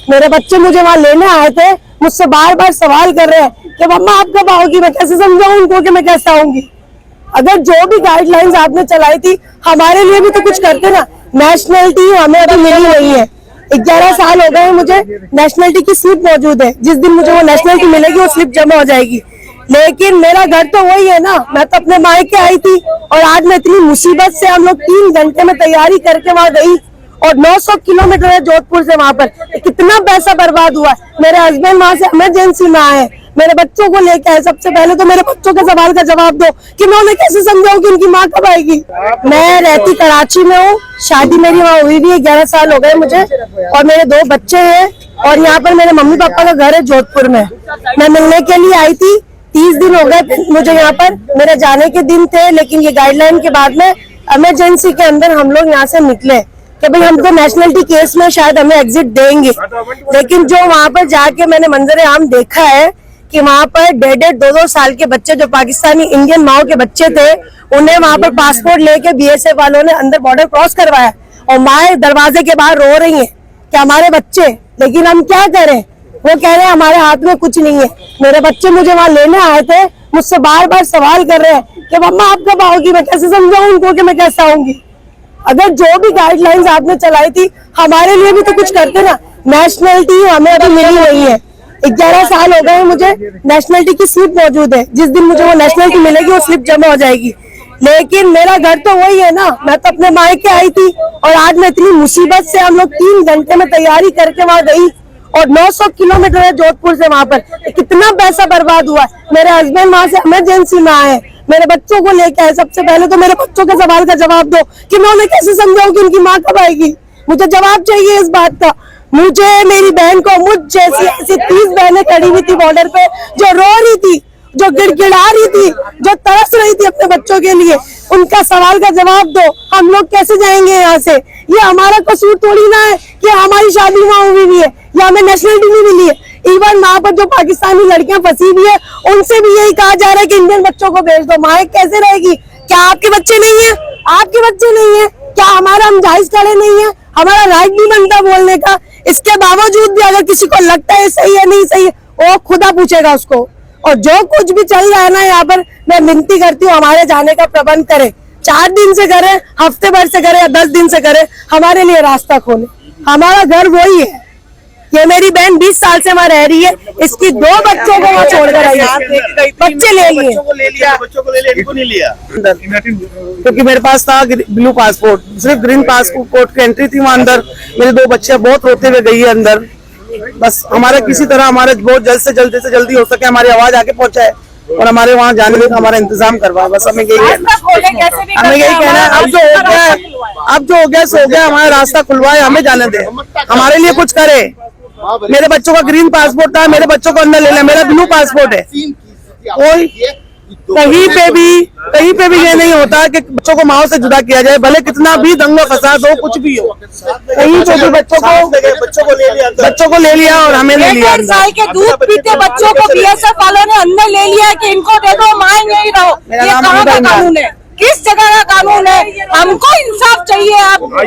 मेरे बच्चे मुझे वहाँ लेने आए थे, मुझसे बार बार सवाल कर रहे हैं कि मम्मा आप कब आओगी। मैं कैसे समझाऊं उनको कि मैं कैसे आऊंगी। अगर जो भी गाइडलाइंस आपने चलाई थी हमारे लिए भी तो कुछ करते ना। नेशनलिटी हमें अभी मिली नहीं है, 11 साल हो गए मुझे नेशनलिटी की स्लिप मौजूद है। जिस दिन मुझे वो नेशनलिटी मिलेगी वो स्लिप जमा हो जाएगी। लेकिन मेरा घर तो वही है ना, मैं तो अपने मायके आई थी और आज मैं इतनी मुसीबत से हम लोग 3 घंटे में तैयारी करके वहाँ गई और 900 किलोमीटर है जोधपुर से वहाँ पर। कितना पैसा बर्बाद हुआ। मेरे हस्बैंड वहाँ से इमरजेंसी में आए, मेरे बच्चों को लेके आए। सबसे पहले तो मेरे बच्चों के सवाल का जवाब दो कि मैं उन्हें कैसे समझाऊं कि उनकी माँ कब आएगी। मैं रहती कराची में हूँ, शादी मेरी वहाँ हुई भी है, 11 साल हो गए मुझे और मेरे 2 बच्चे हैं और यहाँ पर मेरे मम्मी पापा का घर है जोधपुर में। मैं मिलने के लिए आई थी, 30 दिन हो गए मुझे यहाँ पर। मेरे जाने के दिन थे लेकिन ये गाइडलाइन के बाद में इमरजेंसी के अंदर हम लोग यहाँ से निकले कि भाई हमको नेशनलिटी केस में शायद हमें एग्जिट देंगे। लेकिन जो वहाँ पर जाके मैंने मंजर आम देखा है कि वहाँ पर 1.5-2 साल के बच्चे जो पाकिस्तानी इंडियन माओ के बच्चे थे, उन्हें वहाँ पर पासपोर्ट लेके बीएसएफ वालों ने अंदर बॉर्डर क्रॉस करवाया और माएं दरवाजे के बाहर रो रही हैं कि हमारे बच्चे। लेकिन हम क्या करें, वो कह रहे हैं हमारे हाथ में कुछ नहीं है। मेरे बच्चे मुझे वहाँ लेने आए थे, मुझसे बार बार सवाल कर रहे हैं कि मम्मा आप कब आओगी। मैं कैसे समझाऊं उनको कि मैं कैसे आऊंगी। अगर जो भी गाइडलाइंस आपने चलाई थी हमारे लिए भी तो कुछ करते ना। नेशनलिटी हमें अभी मिली नहीं है, 11 साल हो गए मुझे नेशनलिटी की स्लिप मौजूद है। जिस दिन मुझे वो नेशनलिटी मिलेगी वो स्लिप जमा हो जाएगी। लेकिन मेरा घर तो वही है ना, मैं तो अपने मायके आई थी और आज मैं इतनी मुसीबत से हम लोग 3 घंटे में तैयारी करके वहाँ गई और 900 किलोमीटर है जोधपुर से वहाँ पर। कितना पैसा बर्बाद हुआ। मेरे हस्बैंड वहाँ से इमरजेंसी में आए, मेरे बच्चों को लेके आए। सबसे पहले तो मेरे बच्चों के सवाल का जवाब दो कि मैं उन्हें कैसे समझाऊं कि उनकी माँ कब आएगी। मुझे जवाब चाहिए इस बात का। मुझे, मेरी बहन को, मुझ जैसी ऐसी 30 बहनें खड़ी हुई थी बॉर्डर पे जो रो रही थी, जो गिड़गिड़ा रही थी, जो तरस रही थी अपने बच्चों के लिए। उनका सवाल का जवाब दो। हम लोग कैसे जाएंगे यहाँ से। ये हमारा कसूर थोड़ी ना है कि हमारी शादी वहाँ हुई हुई है या हमें नेशनलिटी नहीं मिली है। इवन वहाँ पर जो पाकिस्तानी लड़कियां फंसी हुई है उनसे भी यही कहा जा रहा है कि इंडियन बच्चों को भेज दो। माँ कैसे रहेगी। क्या आपके बच्चे नहीं है? आपके बच्चे नहीं है क्या? हमारा हम जायज खड़े नहीं है? हमारा राइट नहीं बनता बोलने का। इसके बावजूद भी अगर किसी को लगता है सही है नहीं सही है, वो खुदा पूछेगा उसको। और जो कुछ भी चल रहा है ना यहाँ पर, मैं विनती करती हूँ हमारे जाने का प्रबंध करे। 4 दिन से करे, हफ्ते भर से करे या 10 दिन से करे, हमारे लिए रास्ता खोले। हमारा घर वही है। ये मेरी बहन 20 साल से वहाँ रह रही है, इसकी 2 बच्चों को वहाँ छोड़कर आई है। बच्चे ले लिए, बच्चों को ले लिया, इनको नहीं लिया क्योंकि मेरे पास था ब्लू पासपोर्ट, सिर्फ ग्रीन पासपोर्ट की एंट्री थी वहाँ अंदर। मेरे 2 बच्चे बहुत रोते हुए गई है अंदर। बस हमारा किसी तरह हमारे बहुत जल्दी हो सके हमारी आवाज आगे पहुंचाए और हमारे वहाँ जाने का हमारा इंतजाम करवाए। बस हमें यही कहना है। अब जो हो गया सो हो गया। हमारा रास्ता खुलवाए, हमें जाने दे, हमारे लिए कुछ करे। मेरे बच्चों का ग्रीन पासपोर्ट था, मेरे बच्चों को अंदर ले लिया। मेरा ब्लू पासपोर्ट है। कोई कहीं पे भी ये नहीं होता कि बच्चों को माँ से जुदा किया जाए, भले कितना भी दंगा फसाद हो, कुछ भी हो। कहीं पे भी बच्चों को ले लिया और हमें ले लिया। 1.5 साल के दूध पीते बच्चों को बीएसएफ वालों ने अंदर ले लिया कि इनको दे दो, माँ यहीं रहो। ये कहाँ का कानून है? किस जगह का कानून है? हमको इंसाफ चाहिए। आप